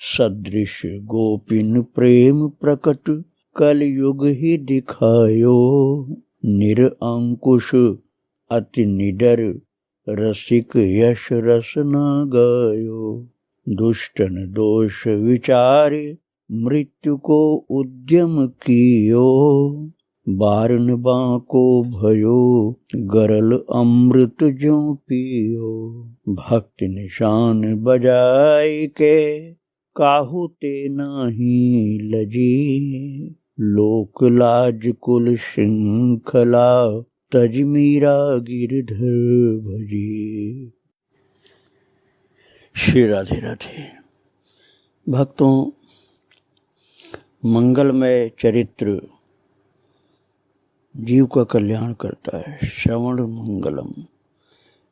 सदृश गोपिन प्रेम प्रकट कलयुग ही दिखायो। निरअंकुश अति निडर रसिक यश रस न गायो। दुष्टन दोष विचारे मृत्यु को उद्यम कियो। बारन बांको भयो गरल अमृत ज्यों पियो। भक्ति निशान बजाय के काहू ते नाही लजी। लोक लाज कुल श्रृंखला तज मीरा गिरधर भजी। श्री राधे राधे। भक्तों, मंगलमय चरित्र जीव का कल्याण करता है। श्रवण मंगलम,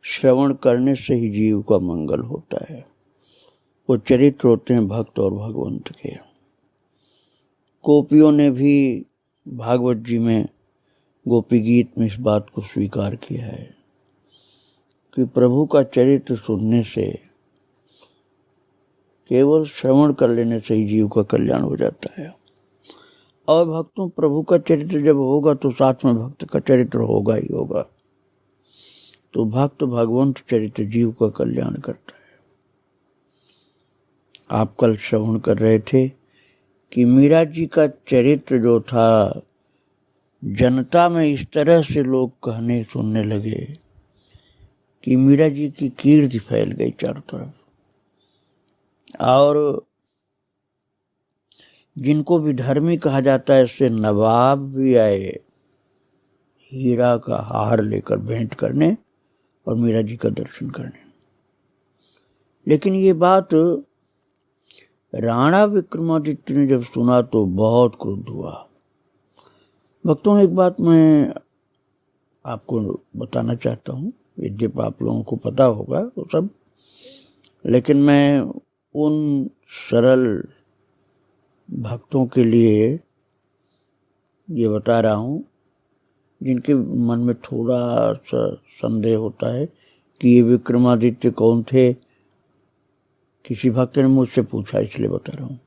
श्रवण करने से ही जीव का मंगल होता है। वो चरित्र होते हैं भक्त और भगवंत के। गोपियों ने भी भागवत जी में गोपी गीत में इस बात को स्वीकार किया है कि प्रभु का चरित्र सुनने से, केवल श्रवण कर लेने से ही जीव का कल्याण हो जाता है। और भक्तों, प्रभु का चरित्र जब होगा तो साथ में भक्त का चरित्र होगा ही होगा। तो भक्त भगवंत चरित्र जीव का कल्याण करता है। आप कल श्रवण कर रहे थे कि मीरा जी का चरित्र जो था, जनता में इस तरह से लोग कहने सुनने लगे कि मीरा जी की कीर्ति फैल गई चारों तरफ। और जिनको भी धर्मी कहा जाता है, इससे नवाब भी आए हीरा का हार लेकर भेंट करने और मीरा जी का दर्शन करने। लेकिन ये बात राणा विक्रमादित्य ने जब सुना तो बहुत क्रुद्ध हुआ। भक्तों, एक बात मैं आपको बताना चाहता हूँ, यद्यपि आप लोगों को पता होगा वो सब, लेकिन मैं उन सरल भक्तों के लिए ये बता रहा हूँ जिनके मन में थोड़ा सा संदेह होता है कि ये विक्रमादित्य कौन थे। किसी भक्त ने मुझसे पूछा, इसलिए बता रहा हूँ।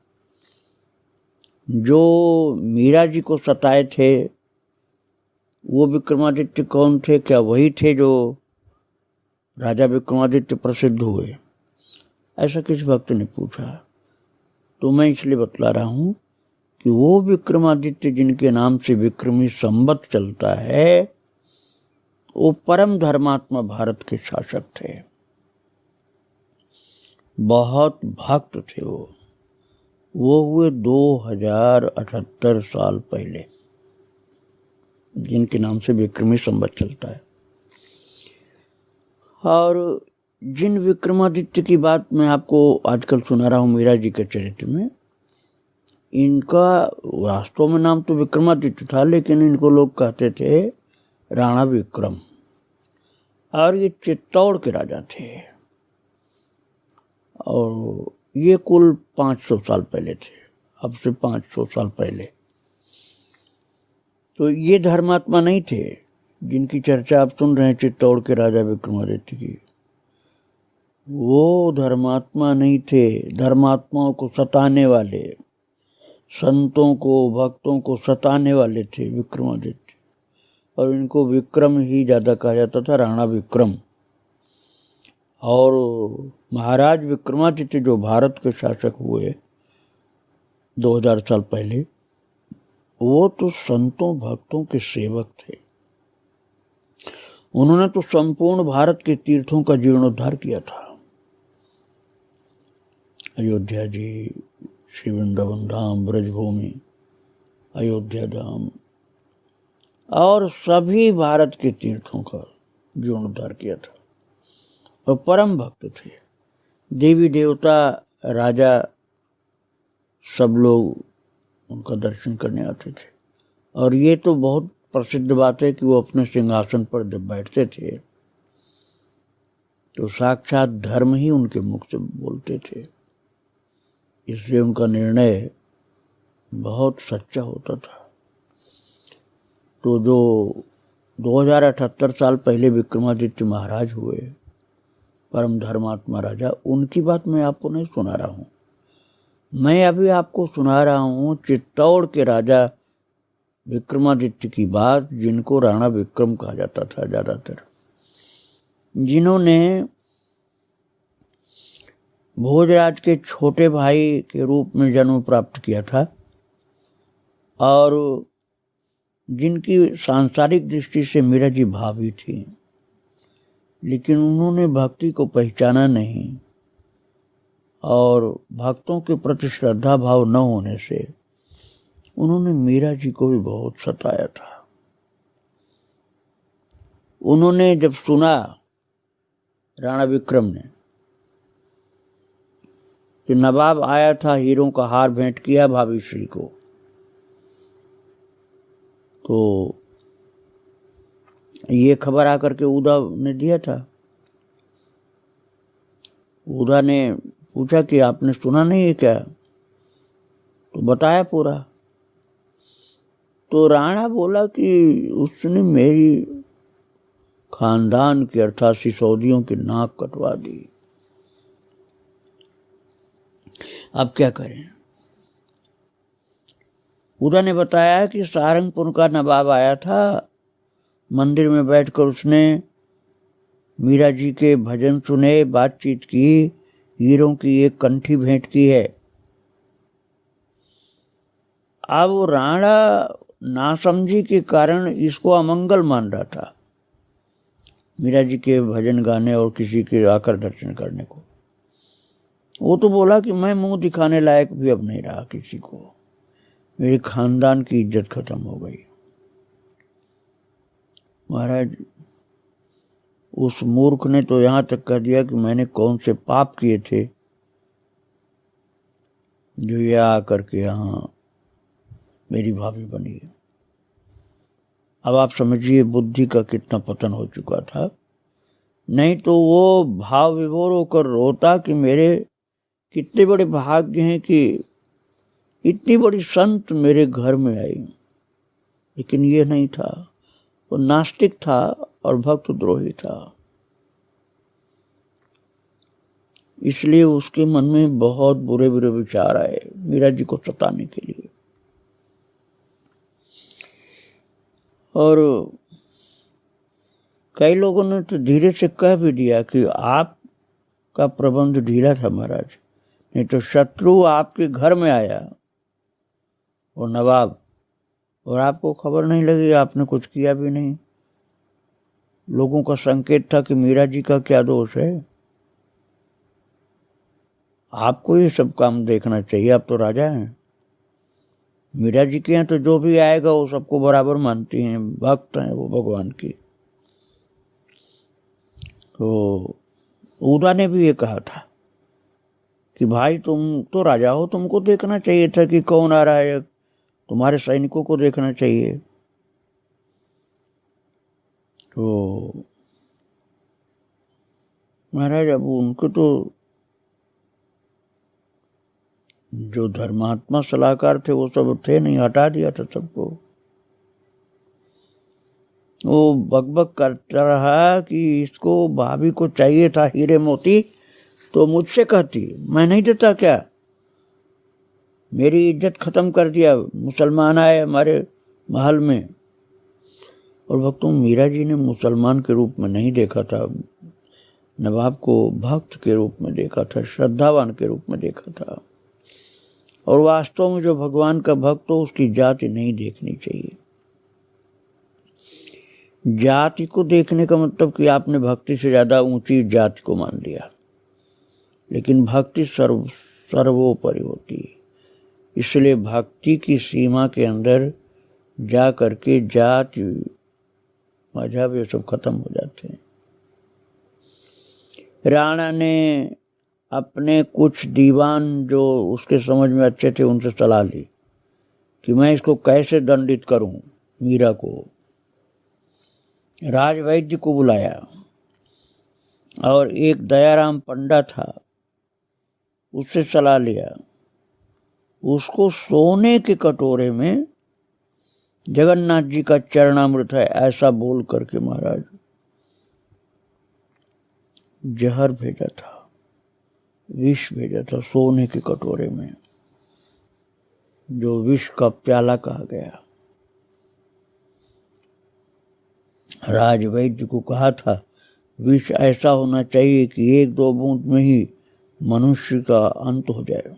जो मीरा जी को सताए थे वो विक्रमादित्य कौन थे? क्या वही थे जो राजा विक्रमादित्य प्रसिद्ध हुए? ऐसा किसी भक्त ने पूछा। तो मैं इसलिए बतला रहा हूँ कि वो विक्रमादित्य जिनके नाम से विक्रमी संवत चलता है, वो परम धर्मात्मा भारत के शासक थे। बहुत भक्त थे वो हुए 2078 साल पहले, जिनके नाम से विक्रमी संवत चलता है। और जिन विक्रमादित्य की बात मैं आपको आजकल सुना रहा हूँ मीरा जी के चरित्र में, इनका वास्तव में नाम तो विक्रमादित्य था, लेकिन इनको लोग कहते थे राणा विक्रम। और ये चित्तौड़ के राजा थे और ये कुल 500 साल पहले थे, अब से 500 साल पहले। तो ये धर्मात्मा नहीं थे जिनकी चर्चा आप सुन रहे हैं, चित्तौड़ के राजा विक्रमादित्य की। वो धर्मात्मा नहीं थे। धर्मात्माओं को सताने वाले, संतों को भक्तों को सताने वाले थे विक्रमादित्य। और इनको विक्रम ही ज़्यादा कहा जाता था, राणा विक्रम। और महाराज विक्रमादित्य जो भारत के शासक हुए 2000 साल पहले, वो तो संतों भक्तों के सेवक थे। उन्होंने तो संपूर्ण भारत के तीर्थों का जीर्णोद्धार किया था। अयोध्या जी, श्री वृंदावन धाम, ब्रजभूमि, अयोध्या धाम और सभी भारत के तीर्थों का जीर्णोद्धार किया था। और परम भक्त थे। देवी देवता, राजा, सब लोग उनका दर्शन करने आते थे। और ये तो बहुत प्रसिद्ध बात है कि वो अपने सिंहासन पर जब बैठते थे तो साक्षात धर्म ही उनके मुख से बोलते थे। इसलिए उनका निर्णय बहुत सच्चा होता था। तो जो 2078 साल पहले विक्रमादित्य महाराज हुए, परम धर्मात्मा राजा, उनकी बात मैं आपको नहीं सुना रहा हूँ। मैं अभी आपको सुना रहा हूँ चित्तौड़ के राजा विक्रमादित्य की बात, जिनको राणा विक्रम कहा जाता था ज़्यादातर, जिन्होंने भोजराज के छोटे भाई के रूप में जन्म प्राप्त किया था और जिनकी सांसारिक दृष्टि से मीरा जी भावी थी, लेकिन उन्होंने भक्ति को पहचाना नहीं और भक्तों के प्रति श्रद्धा भाव न होने से उन्होंने मीरा जी को भी बहुत सताया था। उन्होंने जब सुना राणा विक्रम ने कि नवाब आया था, हीरों का हार भेंट किया भाभी श्री को, तो ये खबर आकर के उदा ने दिया था। उदा ने पूछा कि आपने सुना नहीं है क्या? तो बताया पूरा। तो राणा बोला कि उसने मेरी खानदान के अर्थात सिसोदियों की नाक कटवा दी। अब क्या करें? उदा ने बताया कि सारंगपुर का नवाब आया था, मंदिर में बैठकर उसने मीरा जी के भजन सुने, बातचीत की, हीरों की एक कंठी भेंट की है। अब वो राणा नासमझी के कारण इसको अमंगल मान रहा था, मीरा जी के भजन गाने और किसी के आकर दर्शन करने को। वो तो बोला कि मैं मुंह दिखाने लायक भी अब नहीं रहा किसी को, मेरे खानदान की इज्जत खत्म हो गई। महाराज, उस मूर्ख ने तो यहाँ तक कह दिया कि मैंने कौन से पाप किए थे जो ये आकर के यहाँ मेरी भाभी बनी। अब आप समझिए बुद्धि का कितना पतन हो चुका था। नहीं तो वो भाव विभोर होकर रोता कि मेरे कितने बड़े भाग्य हैं कि इतनी बड़ी संत मेरे घर में आई। लेकिन ये नहीं था, वो नास्तिक था और भक्त द्रोही था। इसलिए उसके मन में बहुत बुरे बुरे विचार आए मीरा जी को सताने के लिए। और कई लोगों ने तो धीरे से कह भी दिया कि आपका प्रबंध ढीला था महाराज, नहीं तो शत्रु आपके घर में आया और नवाब, और आपको खबर नहीं लगी, आपने कुछ किया भी नहीं। लोगों का संकेत था कि मीरा जी का क्या दोष है, आपको ये सब काम देखना चाहिए, आप तो राजा हैं। मीरा जी के यहाँ तो जो भी आएगा वो सबको बराबर मानती हैं, भक्त हैं वो भगवान की। तो उदा ने भी ये कहा था कि भाई तुम तो राजा हो, तुमको देखना चाहिए था कि कौन आ रहा है, तुम्हारे सैनिकों को देखना चाहिए। तो महाराज अब उनको तो जो धर्मात्मा सलाहकार थे वो सब थे नहीं, हटा दिया था सबको। वो बकबक करता रहा कि इसको भाभी को चाहिए था हीरे मोती तो मुझसे कहती, मैं नहीं देता क्या? मेरी इज्जत खत्म कर दिया, मुसलमान आए हमारे महल में। और भक्तों, मीरा जी ने मुसलमान के रूप में नहीं देखा था, नवाब को भक्त के रूप में देखा था, श्रद्धावान के रूप में देखा था। और वास्तव में जो भगवान का भक्त हो उसकी जाति नहीं देखनी चाहिए। जाति को देखने का मतलब कि आपने भक्ति से ज्यादा ऊंची जाति को मान लिया, लेकिन भक्ति सर्वोपरि होती है। इसलिए भक्ति की सीमा के अंदर जा करके जाति मजहब ये सब खत्म हो जाते हैं। राणा ने अपने कुछ दीवान जो उसके समझ में अच्छे थे उनसे सलाह ली कि मैं इसको कैसे दंडित करूं। मीरा को राजवैद्य को बुलाया और एक दयाराम पंडा था, उससे सलाह लिया। उसको सोने के कटोरे में जगन्नाथ जी का चरणामृत है ऐसा बोल करके महाराज जहर भेजा था, विष भेजा था सोने के कटोरे में। जो विष का प्याला कहा गया। राजवैद्य को कहा था विष ऐसा होना चाहिए कि 1-2 बूंद में ही मनुष्य का अंत हो जाए,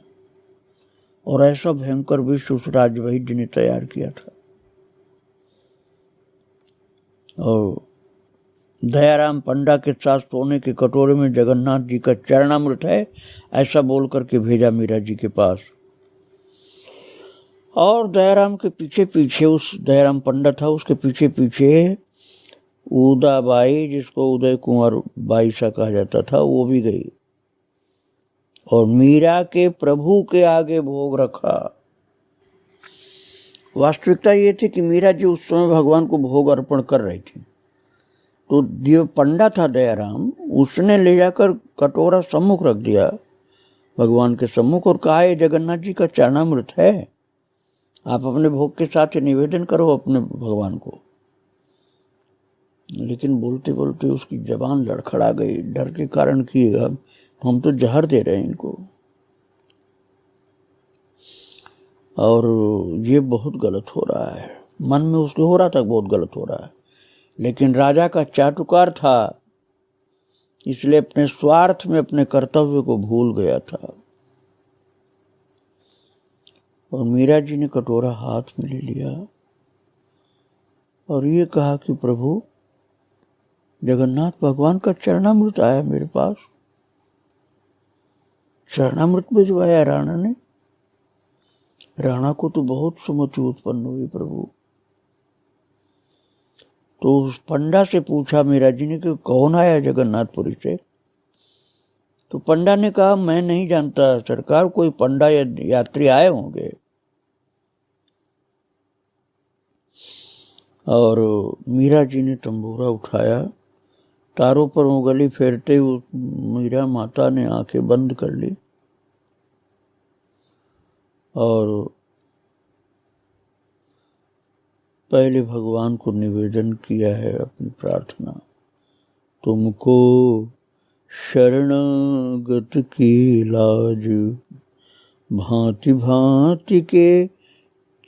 और ऐसा भयंकर विष उस राजवैद्य ने तैयार किया था। और दयाराम पंडा के साथ सोने के कटोरे में जगन्नाथ जी का चरणामृत है, ऐसा बोल करके भेजा मीरा जी के पास। और दयाराम के पीछे पीछे, उस दयाराम पंडा था, उसके पीछे पीछे उदाबाई, जिसको उदय कुंवर बाई सा कहा जाता था, वो भी गई और मीरा के प्रभु के आगे भोग रखा। वास्तविकता ये थी कि मीरा जी उस समय भगवान को भोग अर्पण कर रही थी। तो जो पंडा था दयाराम, उसने ले जाकर कटोरा सम्मुख रख दिया भगवान के सम्मुख और कहा ये जगन्नाथ जी का चरणामृत है, आप अपने भोग के साथ निवेदन करो अपने भगवान को। लेकिन बोलते बोलते उसकी जबान लड़खड़ा गई, डर के कारण कि हम तो जहर दे रहे हैं इनको, और ये बहुत गलत हो रहा है। मन में उसके हो रहा था बहुत गलत हो रहा है, लेकिन राजा का चाटुकार था, इसलिए अपने स्वार्थ में अपने कर्तव्य को भूल गया था। और मीरा जी ने कटोरा हाथ में ले लिया और ये कहा कि प्रभु, जगन्नाथ भगवान का चरणामृत आया मेरे पास। चरणामृत भिजवाया राणा ने। राणा को तो बहुत सुमति उत्पन्न हुई प्रभु। तो उस पंडा से पूछा मीरा जी ने कि कौन आया जगन्नाथपुरी से। तो पंडा ने कहा मैं नहीं जानता सरकार, कोई पंडा या यात्री आए होंगे। और मीरा जी ने तंबूरा उठाया, तारों पर उंगली फेरते हुए मीरा माता ने आंखें बंद कर ली और पहले भगवान को निवेदन किया है अपनी प्रार्थना, तुमको शरणागत की लाज, भांति भांति के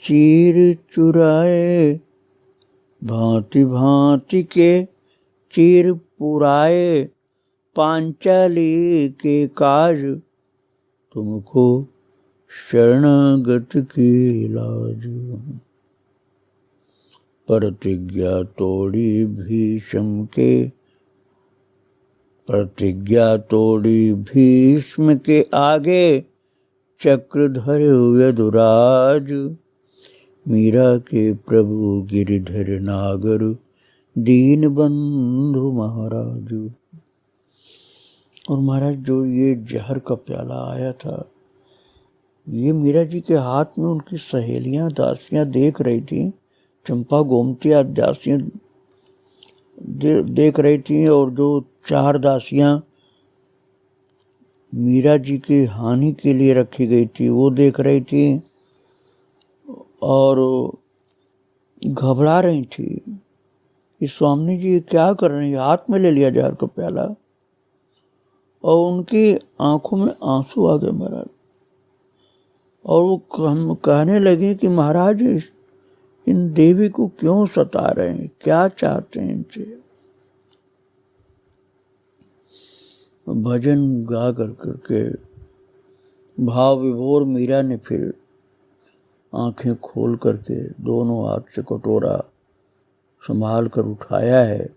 चीर चुराए, भांति भांति के चीर पुराए, पांचाली के काज, तुमको शरणागत की लाज। प्रतिज्ञा तोड़ी भीष्म के, प्रतिज्ञा तोड़ी भीष्म के आगे, चक्रधर यदुराज, मीरा के प्रभु गिरिधर नागर, दीन बंधु महाराज। और महाराज जो ये जहर का प्याला आया था, ये मीरा जी के हाथ में उनकी सहेलियां दासियां देख रही थी, चंपा गोमती आदि दासियां देख रही थी, और जो 4 दासियां मीरा जी की हानि के लिए रखी गई थी वो देख रही थी और घबरा रही थी कि स्वामी जी क्या कर रहे हैं। हाथ में ले लिया जहर का प्याला और उनकी आंखों में आंसू आ गए महाराज। और वो हम कहने लगे कि महाराज इन देवी को क्यों सता रहे हैं, क्या चाहते हैं इनसे। भजन गा कर करके भाव विभोर मीरा ने फिर आंखें खोल करके दोनों हाथ से कटोरा संभाल कर उठाया है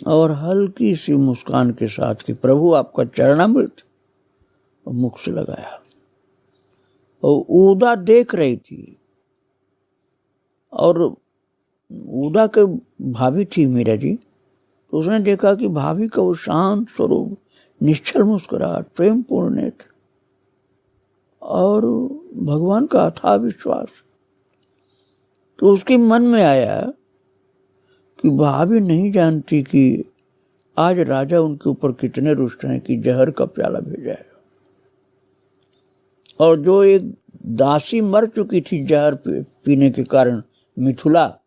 और हल्की सी मुस्कान के साथ कि प्रभु आपका चरणामृत, मुख से लगाया। और उदा देख रही थी और उदा के भाभी थी मीरा जी, तो उसने देखा कि भाभी का वो शांत स्वरूप, निश्चल मुस्कुराहट, प्रेम पूर्ण नेत्र और भगवान का अथाह विश्वास। तो उसके मन में आया कि भाभी नहीं जानती कि आज राजा उनके ऊपर कितने रुष्ट हैं कि जहर का प्याला भेजा है। और जो एक दासी मर चुकी थी जहर पीने के कारण, मिथुला,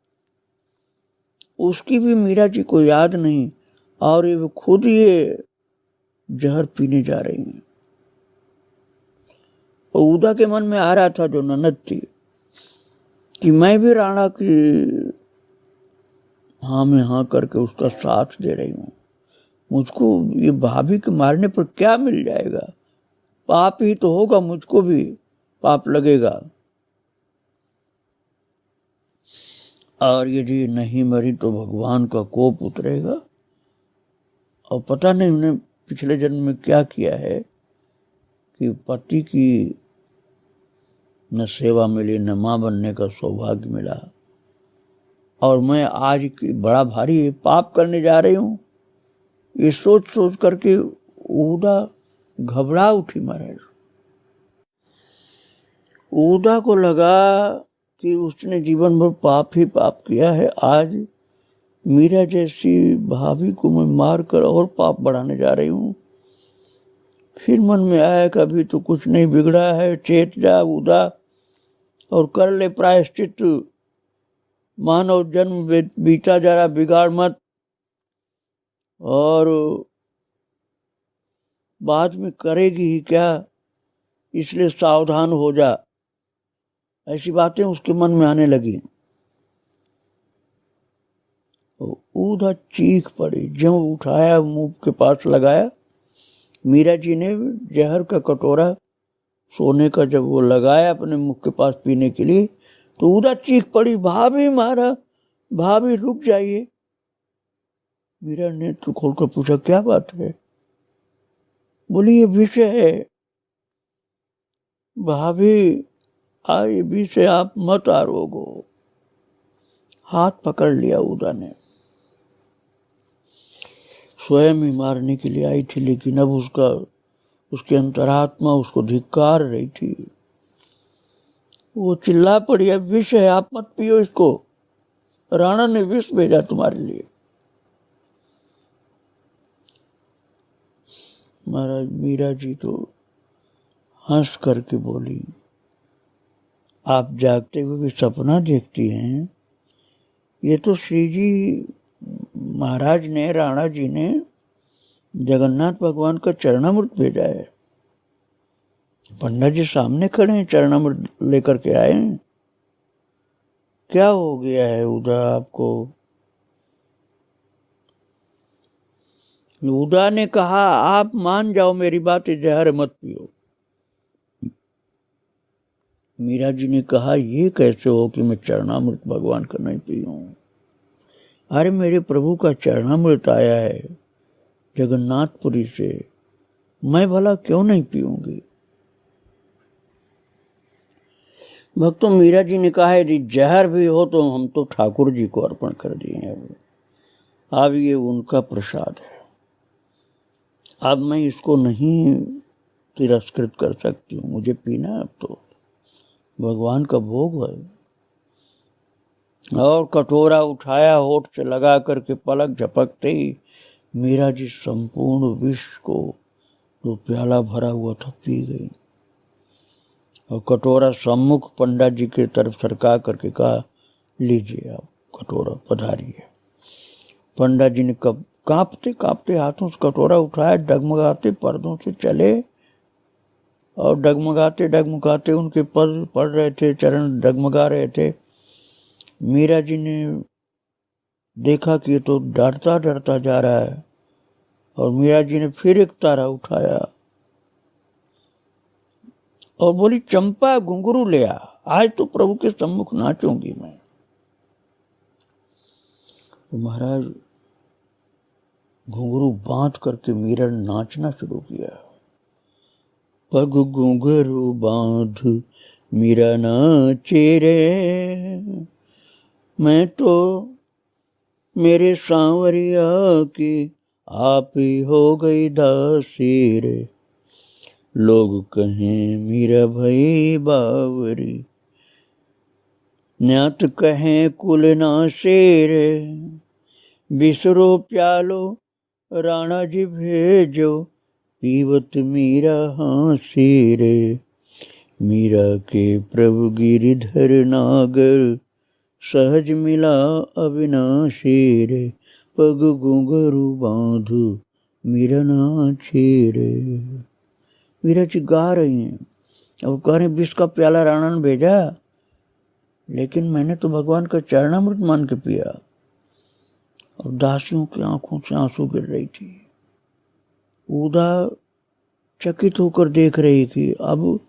उसकी भी मीरा जी को याद नहीं और ये खुद ये जहर पीने जा रही हैं। और उदा के मन में आ रहा था, जो ननद थी, कि मैं भी राणा की हाँ में हाँ करके उसका साथ दे रही हूँ, मुझको ये भाभी के मारने पर क्या मिल जाएगा, पाप ही तो होगा, मुझको भी पाप लगेगा। और यदि नहीं मरी तो भगवान का कोप उतरेगा, और पता नहीं उन्हें पिछले जन्म में क्या किया है कि पति की न सेवा मिली, न माँ बनने का सौभाग्य मिला, और मैं आज की बड़ा भारी पाप करने जा रही हूँ। ये सोच सोच करके उदा घबरा उठी महाराज। उदा को लगा कि उसने जीवन भर पाप ही पाप किया है, आज मीरा जैसी भाभी को मैं मार कर और पाप बढ़ाने जा रही हूँ। फिर मन में आया कि अभी तो कुछ नहीं बिगड़ा है, चेत जा उदा और कर ले प्रायश्चित, मानव जन्म बीता जा रहा, बिगाड़ मत, और बाद में करेगी ही क्या, इसलिए सावधान हो जा। ऐसी बातें उसके मन में आने लगी। उधर चीख पड़ी, जब उठाया मुंह के पास लगाया, मीरा जी ने जहर का कटोरा सोने का जब वो लगाया अपने मुख के पास पीने के लिए, तो उधर चीख पड़ी, भाभी मारा, भाभी रुक जाइए। मीरा ने तो खोलकर पूछा, क्या बात है? बोली, ये विषय है भाभी, ये विषय आप मत आरोगो। हाथ पकड़ लिया उदा ने। स्वयं ही मारने के लिए आई थी, लेकिन अब उसके अंतरात्मा उसको धिक्कार रही थी। वो चिल्ला पड़ी, अब विष है, आप मत पियो इसको, राणा ने विष भेजा तुम्हारे लिए। महाराज मीरा जी तो हंस करके बोली, आप जागते हुए भी सपना देखती हैं? ये तो श्री जी महाराज ने, राणा जी ने जगन्नाथ भगवान का चरणामृत भेजा है। पंडित जी सामने खड़े हैं, चरणामृत लेकर के आए हैं। क्या हो गया है उदा आपको? उदा ने कहा, आप मान जाओ मेरी बात, जहर मत पियो। मीरा जी ने कहा, ये कैसे हो कि मैं चरणामृत भगवान का नहीं पीऊं? अरे मेरे प्रभु का चरणामृत आया है जगन्नाथपुरी से, मैं भला क्यों नहीं पीऊंगी? भक्तों, मीरा जी ने कहा, यदि जहर भी हो तो हम तो ठाकुर जी को अर्पण कर दिए हैं, अब ये उनका प्रसाद है, अब मैं इसको नहीं तिरस्कृत कर सकती हूँ, मुझे पीना है, अब तो भगवान का भोग है। और कटोरा उठाया, होठ से लगा करके पलक झपकते ही मीरा जी संपूर्ण विष को जो प्याला भरा हुआ था पी गई, और कटोरा सम्मुख पंडित जी की तरफ सरका करके कहा, लीजिए आप कटोरा, पधारिए। पंडित जी ने कांपते कांपते हाथों से कटोरा उठाया, डगमगाते पर्दों से चले, और डगमगाते डगमगाते उनके पद पड़ रहे थे, चरण डगमगा रहे थे। मीरा जी ने देखा कि ये तो डरता डरता जा रहा है, और मीरा जी ने फिर एक तारा उठाया और बोली, चंपा घुंघरू ले आ, आज तो प्रभु के सम्मुख नाचूंगी मैं। तो महाराज घुंघरू बांध करके मीरा ने नाचना शुरू किया। पग घुंघरू बांध मीरा नाचे रे, मैं तो मेरे सांवरिया की आप ही हो गई दासी रे, लोग कहें मीरा भई बावरी, न्यात कहें कुल नासे रे, बिसरो प्यालो राणा जी भेजो, पीवत मीरा हांसी रे, मीरा के प्रभु गिरिधर नागर, सहज मिला अविनाशी रे, पग घुंघरू बांधू मीरा नाचे रे। मीरा जी गा रही हैं, अब कह रहे विष का प्याला राणा ने भेजा, लेकिन मैंने तो भगवान का चरणामृत मान के पिया। और दासियों की आंखों से आंसू गिर रही थी। ऊदा चकित होकर देख रही थी, अब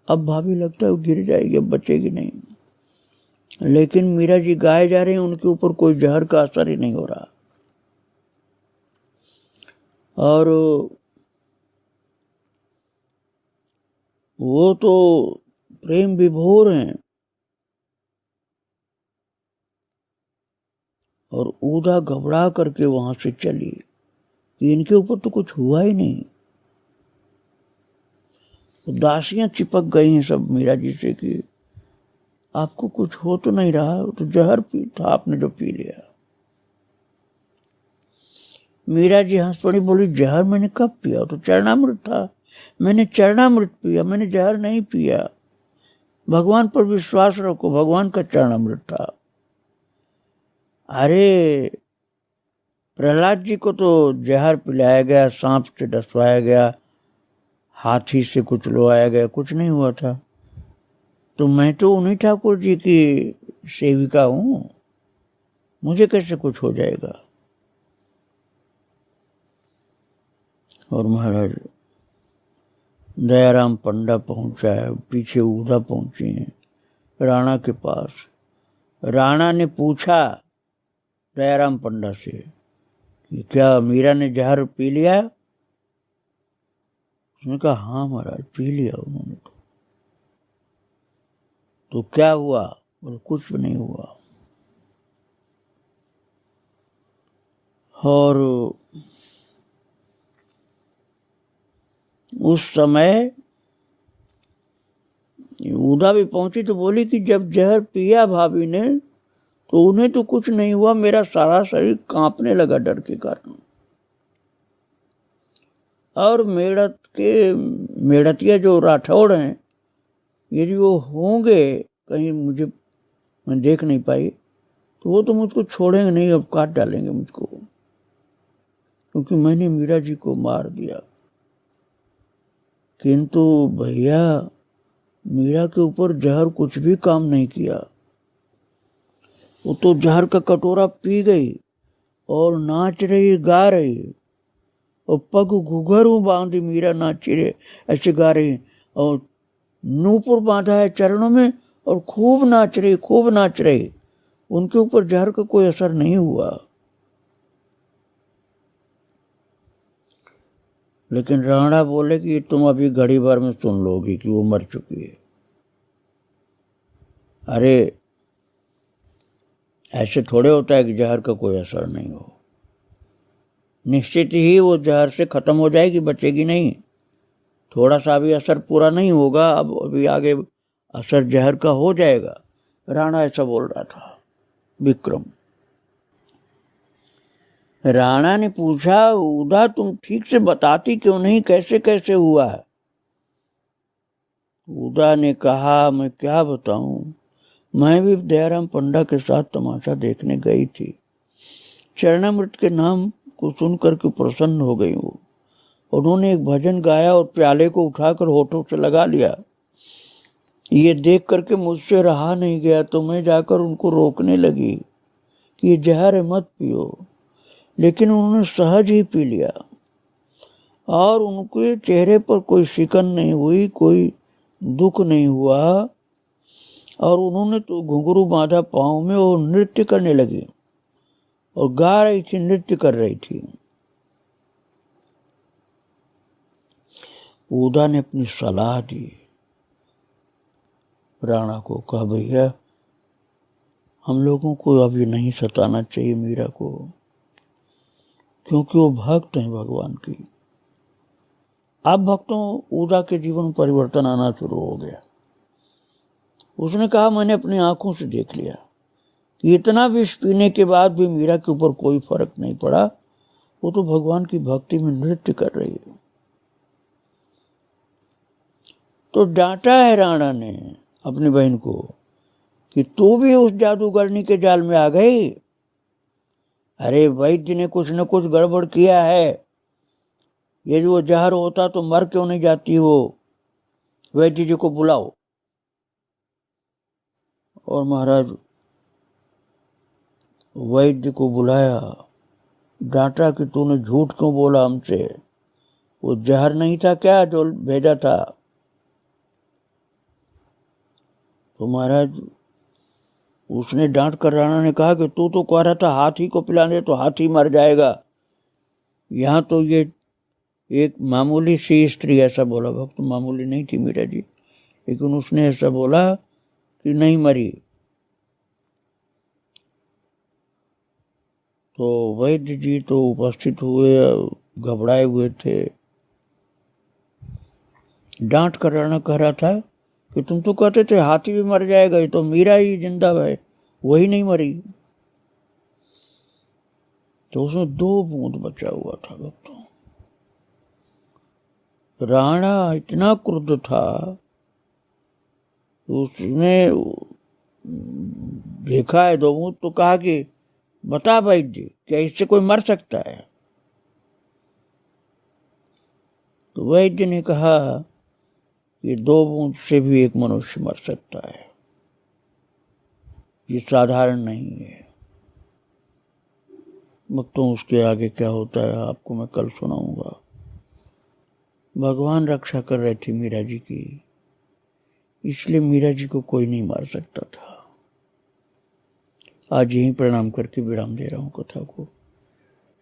भाभी लगता है वो गिर जाएगी, अब बचेगी नहीं। लेकिन मीरा जी गाए जा रहे हैं, उनके ऊपर कोई जहर का असर ही नहीं हो रहा। और वो तो प्रेम विभोर हैं। और ऊदा घबरा करके वहां से चली कि इनके ऊपर तो कुछ हुआ ही नहीं। दासियां चिपक गई हैं सब मीरा जी से कि आपको कुछ हो तो नहीं रहा, तो जहर पी था आपने जो पी लिया। मीरा जी हंस पड़ी, बोली जहर मैंने कब पिया, तो चरणामृत था, मैंने चरणामृत पिया, मैंने जहर नहीं पिया। भगवान पर विश्वास रखो, भगवान का चरणामृत था। अरे प्रहलाद जी को तो जहर पिलाया गया, सांप से डसवाया गया, हाथी से कुचलवाया गया, कुछ नहीं हुआ था। तो मैं तो उन्हीं ठाकुर जी की सेविका हूं, मुझे कैसे कुछ हो जाएगा। और महाराज दयाराम पंडा पहुंचा है, पीछे ऊदा पहुंची हैं राणा के पास। राणा ने पूछा दयाराम पंडा से कि क्या मीरा ने जहर पी लिया। उसने कहा हाँ महाराज पी लिया उन्होंने। तो क्या हुआ, बोले कुछ भी नहीं हुआ। और उस समय ऊदा भी पहुंची तो बोली कि जब जहर पिया भाभी ने तो उन्हें तो कुछ नहीं हुआ, मेरा सारा शरीर कांपने लगा डर के कारण। और मेड़तिया जो राठौड़ हैं, यदि वो होंगे कहीं, मुझे मैं देख नहीं पाई, तो वो तो मुझको छोड़ेंगे नहीं, अब काट डालेंगे मुझको, क्योंकि मैंने मीरा जी को मार दिया। किंतु भैया मीरा के ऊपर जहर कुछ भी काम नहीं किया। वो तो जहर का कटोरा पी गई और नाच रही, गा रही, और पग घुघरू बांधी मीरा नाच रही, ऐसे गा रही, और नूपुर बांधा है चरणों में, और खूब नाच रही, खूब नाच रही। उनके ऊपर जहर का कोई असर नहीं हुआ। लेकिन राणा बोले कि तुम अभी घड़ी भर में सुन लोगी कि वो मर चुकी है। अरे ऐसे थोड़े होता है कि जहर का कोई असर नहीं हो। निश्चित ही वो जहर से खत्म हो जाएगी, बचेगी नहीं। थोड़ा सा भी असर पूरा नहीं होगा, अब अभी आगे असर जहर का हो जाएगा। राणा ऐसा बोल रहा था। विक्रम राणा ने पूछा, उदा तुम ठीक से बताती क्यों नहीं, कैसे कैसे हुआ है। उदा ने कहा मैं क्या बताऊं, मैं भी दयाराम पंडा के साथ तमाशा देखने गई थी। चरणामृत के नाम को सुनकर के प्रसन्न हो गई हूँ। उन्होंने एक भजन गाया और प्याले को उठाकर होठों से लगा लिया। ये देख करके मुझसे रहा नहीं गया, तो मैं जाकर उनको रोकने लगी कि ये जहर है मत पियो। लेकिन उन्होंने सहज ही पी लिया और उनके चेहरे पर कोई शिकन नहीं हुई, कोई दुख नहीं हुआ। और उन्होंने तो घुंघरू बांधा पाँव में और नृत्य करने लगी और गा रही थी, नृत्य कर रही थी। ऊदा ने अपनी सलाह दी राणा को, कहा भैया हम लोगों को अभी नहीं सताना चाहिए मीरा को, क्योंकि वो भक्त हैं भगवान की। अब भक्तों ऊदा के जीवन में परिवर्तन आना शुरू हो गया। उसने कहा मैंने अपनी आंखों से देख लिया कि इतना विष पीने के बाद भी मीरा के ऊपर कोई फर्क नहीं पड़ा। वो तो भगवान की भक्ति में नृत्य कर रही है। तो डांटा है राणा ने अपनी बहन को कि तू भी उस जादूगरनी के जाल में आ गई। अरे वैद्य ने कुछ न कुछ गड़बड़ किया है। ये जो जहर होता तो मर क्यों नहीं जाती हो। वैद्य जी को बुलाओ। और महाराज वैद्य को बुलाया, डांटा कि तूने झूठ क्यों बोला हमसे, वो जहर नहीं था क्या जो भेजा था। तो महाराज उसने डांट कर राणा ने कहा कि तू तो कह रहा था हाथी को पिलाने, तो हाथी मर जाएगा, यहाँ तो ये एक मामूली सी स्त्री, ऐसा बोला। भक्त मामूली नहीं थी मीरा जी, लेकिन उसने ऐसा बोला कि नहीं मरी। तो वैद्य जी तो उपस्थित हुए, घबराए हुए थे। डांट कर राणा कह रहा था कि तुम तो कहते थे हाथी भी मर जाएगा, ये तो मीरा ही जिंदा है, वही नहीं मरी। तो उसमें 2 बूंद बचा हुआ था भक्तों। राणा इतना क्रुद्ध था, उसने देखा है 2 बूंद तो कहा कि बता वैद्य, क्या इससे कोई मर सकता है। तो वैद्य ने कहा कि 2 बूंद से भी एक मनुष्य मर सकता है, ये साधारण नहीं है। भक्तों उसके आगे क्या होता है आपको मैं कल सुनाऊंगा। भगवान रक्षा कर रहे थे मीरा जी की, इसलिए मीरा जी को कोई नहीं मार सकता था। आज यहीं प्रणाम करके विराम दे रहा हूं कथा को।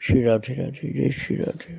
श्री राधे राधे, जय श्री राधे।